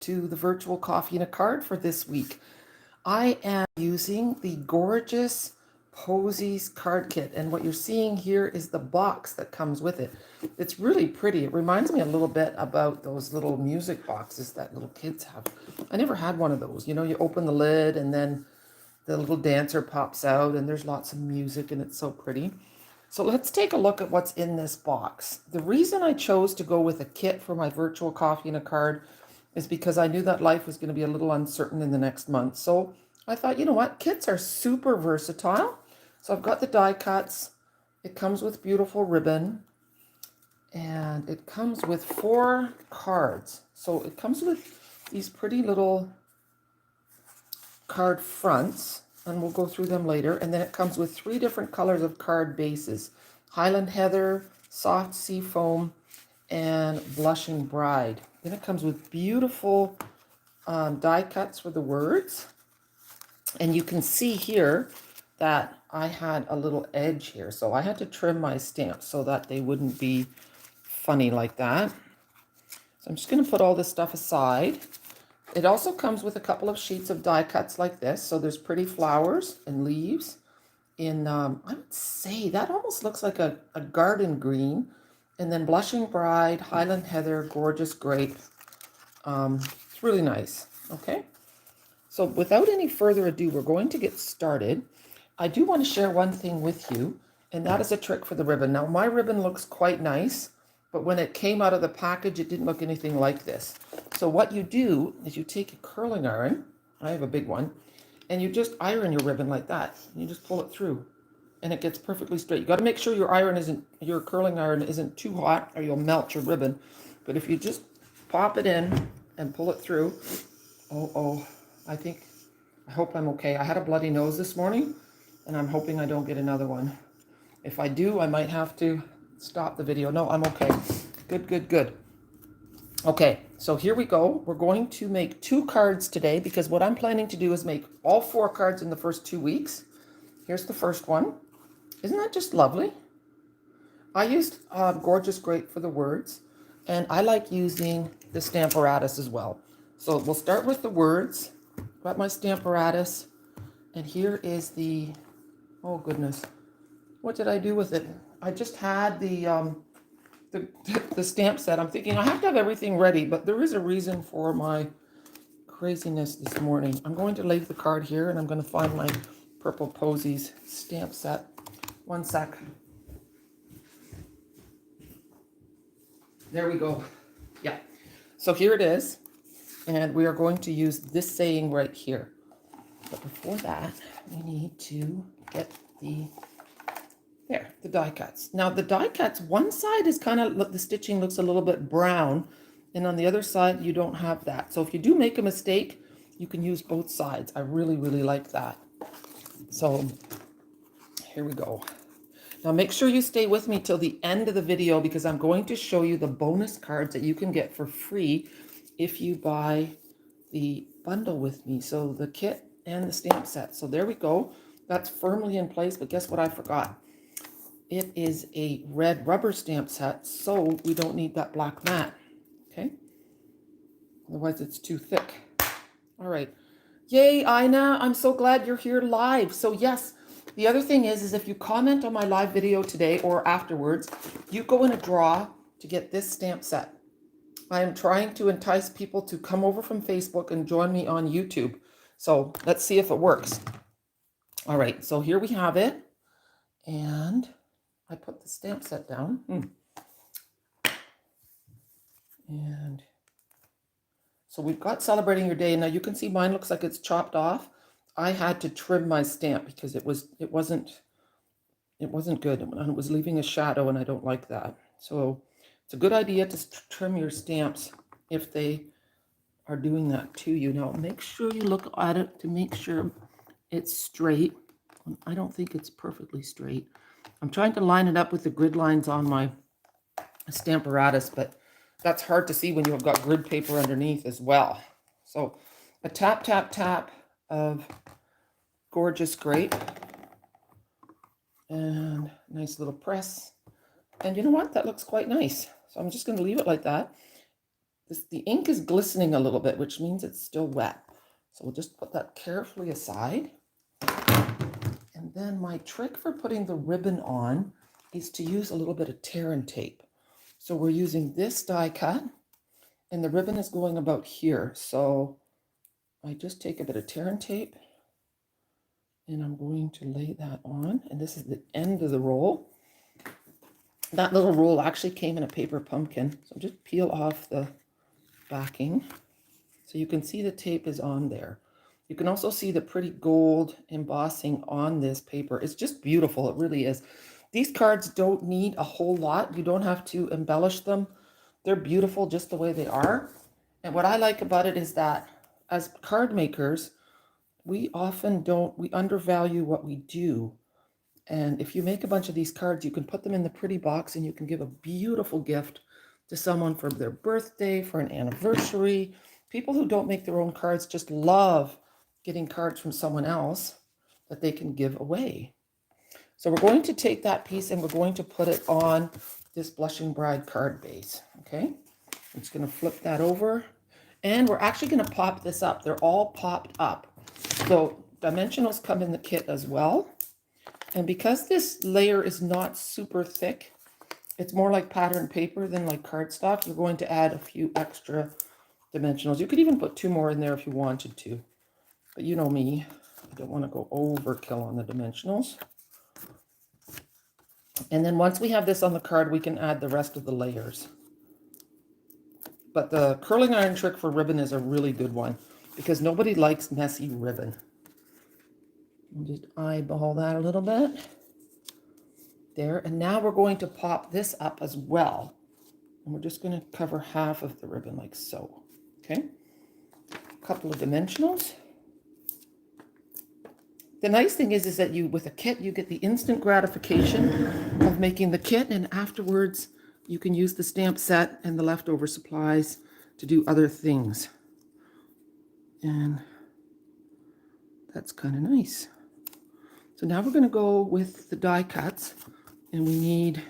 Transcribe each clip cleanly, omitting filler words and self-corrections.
to the virtual coffee and a card for this week. I am using the gorgeous Posies card kit, and what you're seeing here is the box that comes with it. It's really pretty. It reminds me a little bit about those little music boxes that little kids have. I never had one of those. You know, you open the lid and then the little dancer pops out and there's lots of music and it's so pretty. So let's take a look at what's in this box. The reason I chose to go with a kit for my virtual coffee and a card is because I knew that life was going to be a little uncertain in the next month. So I thought, you know what, kits are super versatile. So I've got the die cuts. It comes with beautiful ribbon. And it comes with 4 cards. So it comes with these pretty little card fronts, and we'll go through them later. And then it comes with 3 different colors of card bases: Highland Heather, Soft Sea Foam, and Blushing Bride. Then it comes with beautiful die cuts for the words. And you can see here that I had a little edge here. So I had to trim my stamps so that they wouldn't be funny like that. So I'm just going to put all this stuff aside. It also comes with a couple of sheets of die cuts like this. So there's pretty flowers and leaves in, I would say that almost looks like a garden green. And then Blushing Bride, Highland Heather, Gorgeous Grape. It's really nice. Okay. So without any further ado, we're going to get started. I do want to share one thing with you, and that is a trick for the ribbon. Now, my ribbon looks quite nice, but when it came out of the package, it didn't look anything like this. So what you do is you take a curling iron, I have a big one, and you just iron your ribbon like that. You just pull it through, and it gets perfectly straight. You got to make sure your curling iron isn't too hot, or you'll melt your ribbon. But if you just pop it in and pull it through, I hope I'm okay. I had a bloody nose this morning, and I'm hoping I don't get another one. If I do, I might have to stop the video. No, I'm okay. Good, good, good. Okay, so here we go. We're going to make 2 cards today because what I'm planning to do is make all 4 cards in the first 2 weeks. Here's the first one. Isn't that just lovely? I used Gorgeous Grape for the words, and I like using the Stamparatus as well. So we'll start with the words. Got my Stamparatus, and here is the, oh goodness, what did I do with it? I just had the stamp set. I'm thinking I have to have everything ready, but there is a reason for my craziness this morning. I'm going to leave the card here, and I'm going to find my purple Posies stamp set. One sec. There we go. Yeah. So here it is. And we are going to use this saying right here. But before that, we need to get the die cuts. Now the die cuts, one side is kind of, the stitching looks a little bit brown, and on the other side, you don't have that. So if you do make a mistake, you can use both sides. I really, really like that. So here we go. Now make sure you stay with me till the end of the video because I'm going to show you the bonus cards that you can get for free if you buy the bundle with me. So the kit and the stamp set. So there we go. That's firmly in place, but guess what I forgot? It is a red rubber stamp set, so we don't need that black mat. Okay? Otherwise it's too thick. All right. Yay, Ina, I'm so glad you're here live. So yes, the other thing is if you comment on my live video today or afterwards, you go in a draw to get this stamp set. I am trying to entice people to come over from Facebook and join me on YouTube. So let's see if it works. All right, so here we have it. And I put the stamp set down. And so we've got Celebrating Your Day. Now you can see mine looks like it's chopped off. I had to trim my stamp because it wasn't good. It was leaving a shadow, and I don't like that. So it's a good idea to trim your stamps if they are doing that to you. Now, make sure you look at it to make sure it's straight. I don't think it's perfectly straight. I'm trying to line it up with the grid lines on my Stamparatus, but that's hard to see when you have got grid paper underneath as well. So a tap, tap, tap of Gorgeous Grape. And nice little press. And you know what? That looks quite nice. So I'm just going to leave it like that. the ink is glistening a little bit, which means it's still wet. So we'll just put that carefully aside. And then my trick for putting the ribbon on is to use a little bit of tear and tape. So we're using this die cut, and the ribbon is going about here. So I just take a bit of tear and tape, and I'm going to lay that on. And this is the end of the roll. That little roll actually came in a paper pumpkin. So just peel off the backing. So you can see the tape is on there. You can also see the pretty gold embossing on this paper. It's just beautiful. It really is. These cards don't need a whole lot. You don't have to embellish them. They're beautiful just the way they are. And what I like about it is that as card makers, we often we undervalue what we do. And if you make a bunch of these cards, you can put them in the pretty box and you can give a beautiful gift to someone for their birthday, for an anniversary. People who don't make their own cards just love getting cards from someone else that they can give away. So we're going to take that piece and we're going to put it on this Blushing Bride card base, okay? I'm just going to flip that over, and we're actually going to pop this up. They're all popped up. So dimensionals come in the kit as well. And because this layer is not super thick, it's more like pattern paper than like cardstock, you're going to add a few extra dimensionals. You could even put 2 more in there if you wanted to. But you know me, I don't want to go overkill on the dimensionals. And then once we have this on the card, we can add the rest of the layers. But the curling iron trick for ribbon is a really good one because nobody likes messy ribbon. I'll just eyeball that a little bit. There. And now we're going to pop this up as well. And we're just going to cover half of the ribbon like so. Okay. A couple of dimensionals. The nice thing is that with a kit, you get the instant gratification of making the kit, and afterwards you can use the stamp set and the leftover supplies to do other things. And that's kind of nice. So now we're going to go with the die cuts, and we need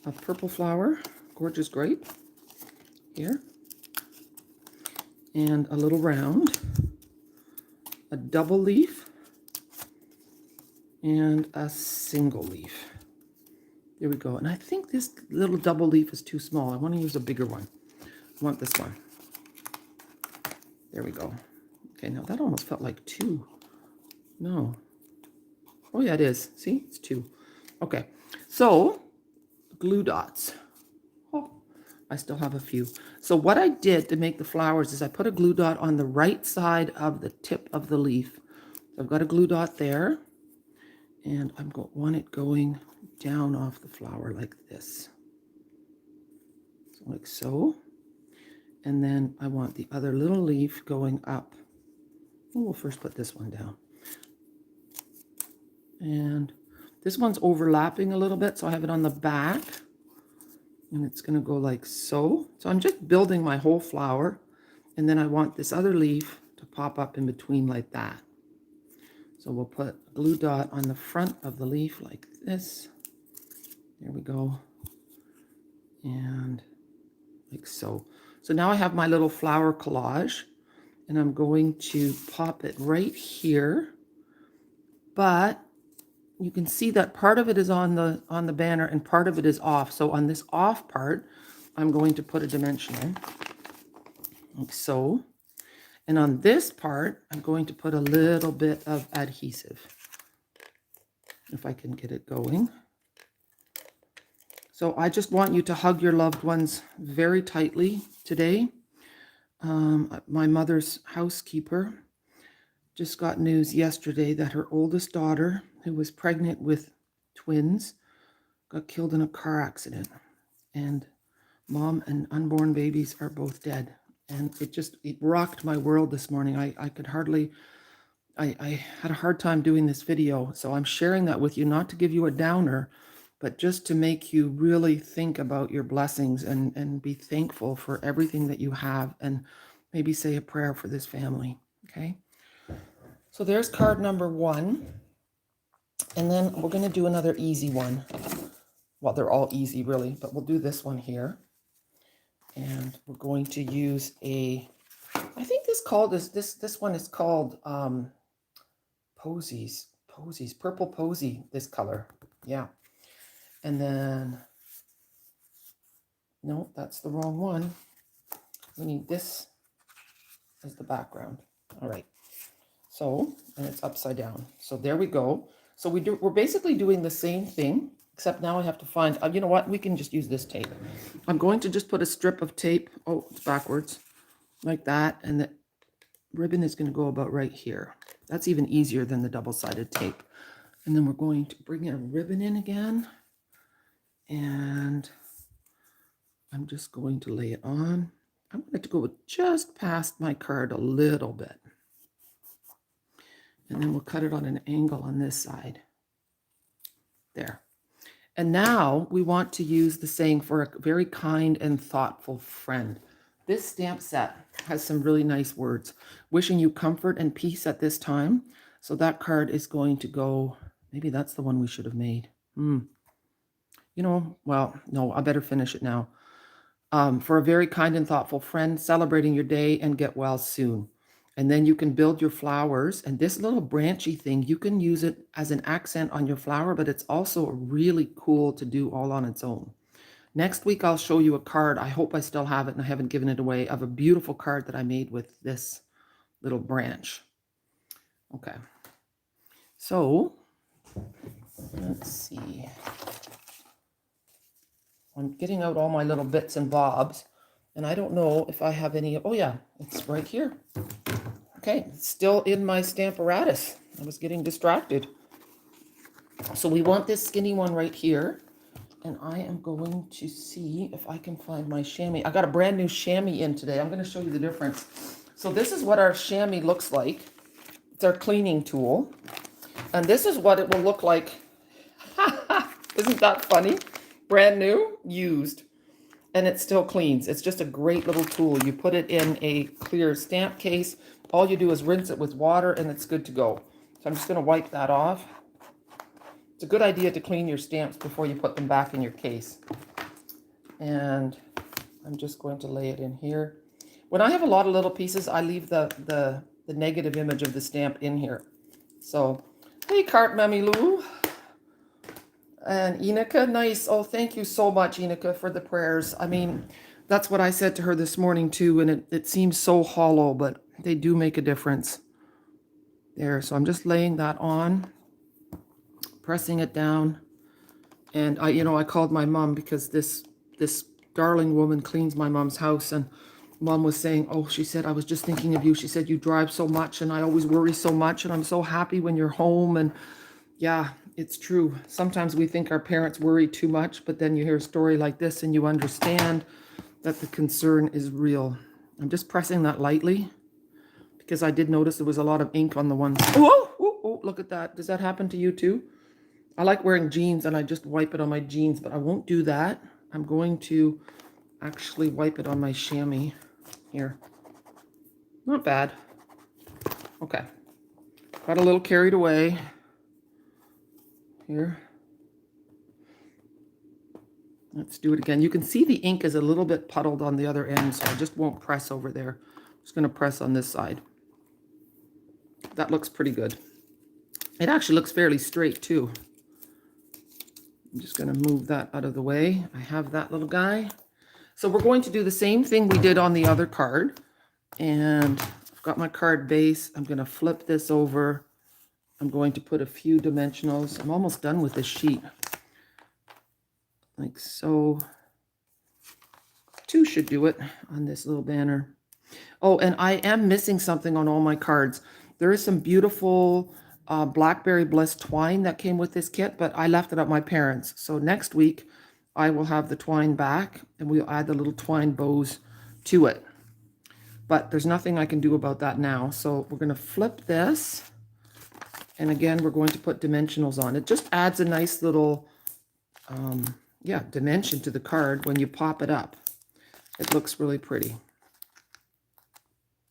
a purple flower, gorgeous grape, here, and a little round, a double leaf, and a single leaf. There we go. And I think this little double leaf is too small. I want to use a bigger one. I want this one. There we go. Okay, now that almost felt like 2. No. Oh yeah, it is. See, it's 2. Okay, so glue dots. Oh, I still have a few. So what I did to make the flowers is I put a glue dot on the right side of the tip of the leaf. So I've got a glue dot there. And I want it going down off the flower like this. So like so. And then I want the other little leaf going up. Oh, we'll first put this one down. And this one's overlapping a little bit, so I have it on the back. And it's going to go like so. So I'm just building my whole flower. And then I want this other leaf to pop up in between like that. So we'll put a glue dot on the front of the leaf like this. There we go. And like so. So now I have my little flower collage, and I'm going to pop it right here. But you can see that part of it is on the banner and part of it is off. So on this off part, I'm going to put a dimensional like so. And on this part, I'm going to put a little bit of adhesive, if I can get it going. So I just want you to hug your loved ones very tightly today. My mother's housekeeper just got news yesterday that her oldest daughter, who was pregnant with twins, got killed in a car accident. And mom and unborn babies are both dead. And it rocked my world this morning. I had a hard time doing this video. So I'm sharing that with you, not to give you a downer, but just to make you really think about your blessings and be thankful for everything that you have, and maybe say a prayer for this family. Okay. So there's card number 1. And then we're going to do another easy one. Well, they're all easy really, but we'll do this one here. And we're going to use a, I think this one is called Posies. Posies, purple posy, this color. Yeah. And then, no, that's the wrong one. We need this as the background. All right. So, and it's upside down. So there we go. So we're basically doing the same thing, except now I have to find, you know what? We can just use this tape. I'm going to just put a strip of tape. Oh, it's backwards. Like that. And the ribbon is going to go about right here. That's even easier than the double-sided tape. And then we're going to bring a ribbon in again. And I'm just going to lay it on. I'm going to go just past my card a little bit. And then we'll cut it on an angle on this side. There. And now we want to use the saying for a very kind and thoughtful friend. This stamp set has some really nice words. Wishing you comfort and peace at this time. So that card is going to go, maybe that's the one we should have made. You know, well, no, I better finish it now. For a very kind and thoughtful friend, celebrating your day, and get well soon. And then you can build your flowers. And this little branchy thing, you can use it as an accent on your flower, but it's also really cool to do all on its own. Next week, I'll show you a card. I hope I still have it and I haven't given it away, of a beautiful card that I made with this little branch. Okay. So, let's see. I'm getting out all my little bits and bobs. And I don't know if I have any. Oh, yeah, it's right here. Okay, it's still in my Stamparatus. I was getting distracted. So we want this skinny one right here. And I am going to see if I can find my chamois. I got a brand new chamois in today. I'm going to show you the difference. So this is what our chamois looks like. It's our cleaning tool. And this is what it will look like. Isn't that funny? Brand new, used. And it still cleans. It's just a great little tool. You put it in a clear stamp case. All you do is rinse it with water and it's good to go. So I'm just going to wipe that off. It's a good idea to clean your stamps before you put them back in your case. And I'm just going to lay it in here. When I have a lot of little pieces, I leave the negative image of the stamp in here. So, hey, Cart Mammy Lou. And Enika, nice. Oh, thank you so much, Enika, for the prayers. I mean, that's what I said to her this morning, too, and it seems so hollow, but they do make a difference. There, so I'm just laying that on, pressing it down. And I called my mom because this darling woman cleans my mom's house, and Mom was saying, oh, she said, I was just thinking of you. She said, you drive so much, and I always worry so much, and I'm so happy when you're home. And yeah, it's true. Sometimes we think our parents worry too much, but then you hear a story like this and you understand that the concern is real. I'm just pressing that lightly because I did notice there was a lot of ink on the ones. Oh, look at that. Does that happen to you too? I like wearing jeans and I just wipe it on my jeans, but I won't do that. I'm going to actually wipe it on my chamois here. Not bad. Okay. Got a little carried away. Here. Let's do it again. You can see the ink is a little bit puddled on the other end, so I just won't press over there. I'm just going to press on this side. That looks pretty good. It actually looks fairly straight too. I'm just going to move that out of the way. I have that little guy. So we're going to do the same thing we did on the other card. And I've got my card base. I'm going to flip this over. I'm going to put a few dimensionals. I'm almost done with this sheet. Like so. 2 should do it on this little banner. Oh, and I am missing something on all my cards. There is some beautiful Blackberry Bliss twine that came with this kit, but I left it at my parents'. So next week, I will have the twine back, and we'll add the little twine bows to it. But there's nothing I can do about that now. So we're going to flip this. And again, we're going to put dimensionals on. It just adds a nice little, dimension to the card when you pop it up. It looks really pretty.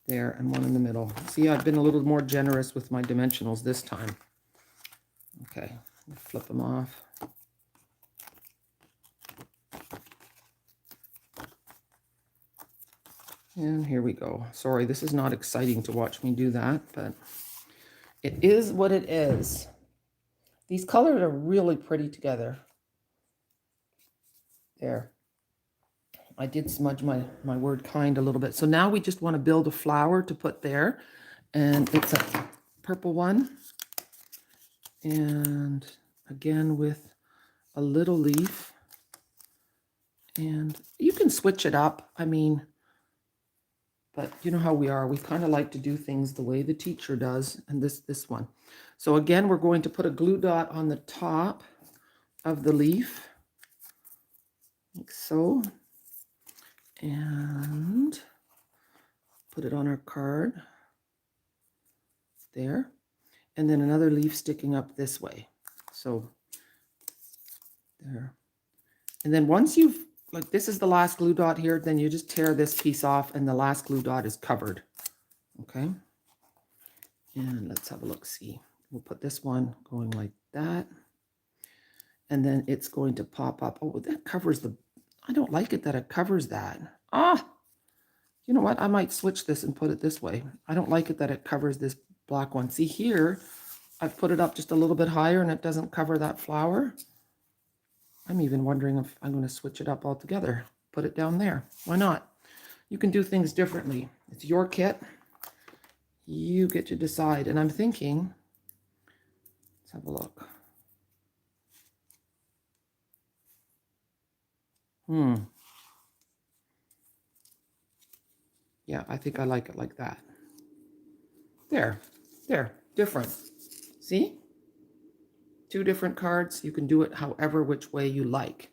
There, and one in the middle. See, I've been a little more generous with my dimensionals this time. Okay, flip them off. And here we go. Sorry, this is not exciting to watch me do that, but it is what it is. These colors are really pretty together. There. I did smudge my word kind a little bit. So now we just want to build a flower to put there. And it's a purple one. And again with a little leaf. And you can switch it up. I mean, but you know how we are. We kind of like to do things the way the teacher does. And this one. So again, we're going to put a glue dot on the top of the leaf. Like so. And put it on our card. There. And then another leaf sticking up this way. So there. And then once you've, like this is the last glue dot here, then you just tear this piece off and the last glue dot is covered. Okay. And let's have a look, see. We'll put this one going like that. And then it's going to pop up. Oh, that covers the, I don't like it that it covers that. Ah, you know what? I might switch this and put it this way. I don't like it that it covers this black one. See here, I've put it up just a little bit higher and it doesn't cover that flower. I'm even wondering if I'm going to switch it up altogether. Put it down there. Why not? You can do things differently. It's your kit. You get to decide. And I'm thinking, let's have a look. Yeah, I think I like it like that. There, different. See? Two different cards. You can do it however which way you like.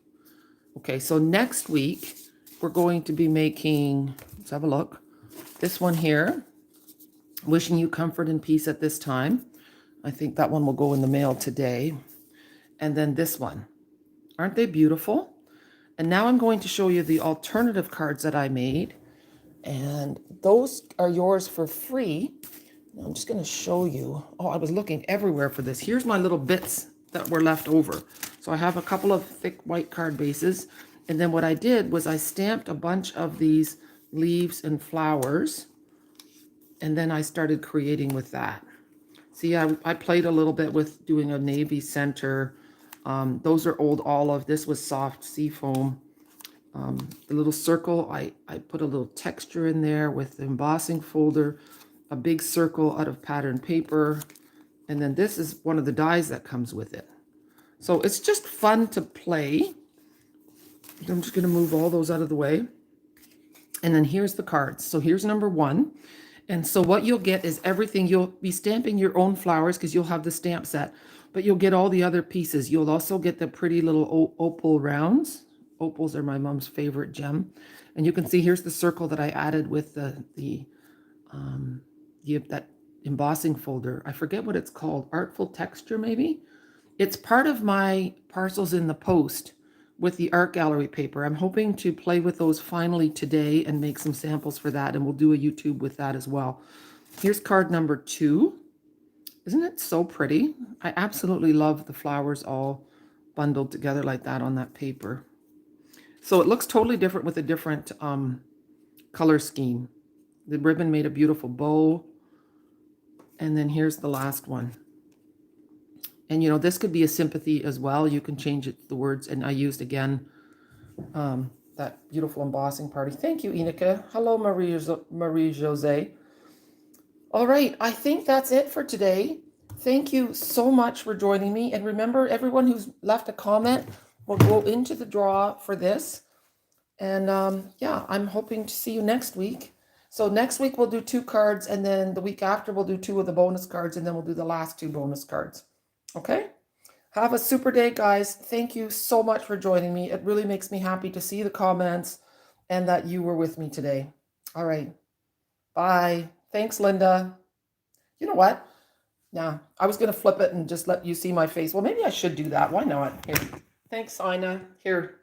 Okay, so next week we're going to be making, let's have a look, this one here, wishing you comfort and peace at this time. I think that one will go in the mail today. And then this one. Aren't they beautiful? And now I'm going to show you the alternative cards that I made. And those are yours for free. Now I'm just going to show you. Oh, I was looking everywhere for this. Here's my little bits that were left over. So I have a couple of thick white card bases. And then what I did was I stamped a bunch of these leaves and flowers. And then I started creating with that. See, I played a little bit with doing a navy center. Those are old olive. This was soft sea foam. The little circle, I put a little texture in there with the embossing folder, a big circle out of patterned paper, and then this is one of the dies that comes with it. So it's just fun to play. I'm just going to move all those out of the way. And then here's the cards. So here's number one. And so what you'll get is everything. You'll be stamping your own flowers because you'll have the stamp set, but you'll get all the other pieces. You'll also get the pretty little opal rounds. Opals are my mom's favorite gem. And you can see here's the circle that I added with that embossing folder. I forget what it's called. Artful Texture, maybe? It's part of my parcels in the post with the art gallery paper. I'm hoping to play with those finally today and make some samples for that. And we'll do a YouTube with that as well. Here's card number 2. Isn't it so pretty? I absolutely love the flowers all bundled together like that on that paper. So it looks totally different with a different color scheme. The ribbon made a beautiful bow. And then here's the last one. And, you know, this could be a sympathy as well. You can change it, the words. And I used, again, that beautiful embossing party. Thank you, Inika. Hello, Marie-Jose. All right, I think that's it for today. Thank you so much for joining me. And remember, everyone who's left a comment will go into the draw for this. And yeah, I'm hoping to see you next week. So next week we'll do 2 cards, and then the week after we'll do 2 of the bonus cards, and then we'll do the last 2 bonus cards. Okay? Have a super day, guys. Thank you so much for joining me. It really makes me happy to see the comments and that you were with me today. All right. Bye. Thanks, Linda. You know what? Yeah, I was going to flip it and just let you see my face. Well, maybe I should do that. Why not? Here. Thanks, Ina. Here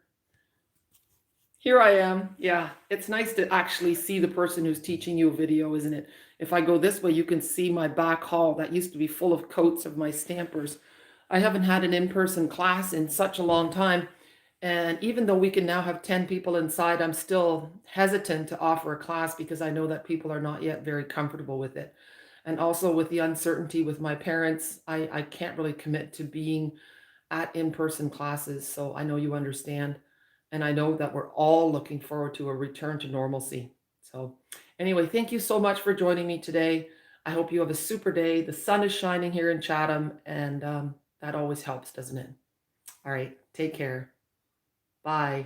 I am. Yeah, it's nice to actually see the person who's teaching you a video, isn't it? If I go this way, you can see my back hall. That used to be full of coats of my stampers. I haven't had an in-person class in such a long time. And even though we can now have 10 people inside, I'm still hesitant to offer a class because I know that people are not yet very comfortable with it. And also with the uncertainty with my parents, I can't really commit to being at in-person classes. So I know you understand. And I know that we're all looking forward to a return to normalcy. So anyway, thank you so much for joining me today. I hope you have a super day. The sun is shining here in Chatham, and that always helps, doesn't it? All right, take care. Bye.